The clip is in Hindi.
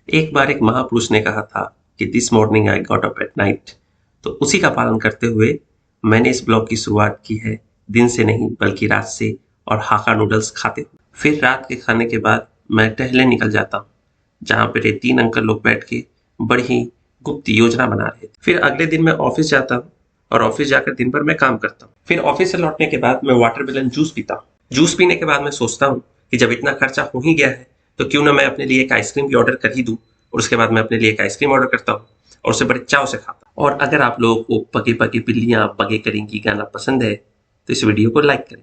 एक बार एक महापुरुष ने कहा था कि this morning I got up at night. तो उसी का पालन करते हुए मैंने इस ब्लॉग की शुरुआत की है, दिन से नहीं बल्कि रात से, और हाका नूडल्स खाते हुए। फिर रात के खाने के बाद मैं टहलने निकल जाता हूँ, जहाँ पर 3 अंकल लोग बैठ के बड़ी ही गुप्त योजना बना रहे थे। फिर अगले दिन मैं ऑफिस जाता हूँ और ऑफिस जाकर दिन भर मैं काम करता हूँ। फिर ऑफिस से लौटने के बाद मैं वाटरमेलन जूस पीता हूँ। जूस पीने के बाद मैं सोचता हूँ कि जब इतना खर्चा हो ही गया है तो क्यों ना मैं अपने लिए एक आइसक्रीम भी ऑर्डर कर ही दूं। और उसके बाद मैं अपने लिए एक आइसक्रीम ऑर्डर करता हूँ और उसे बड़े चाव से खाता हूँ। और अगर आप लोगों को पगे पगे बिल्लियां पगे करेंगी गाना पसंद है तो इस वीडियो को लाइक करें।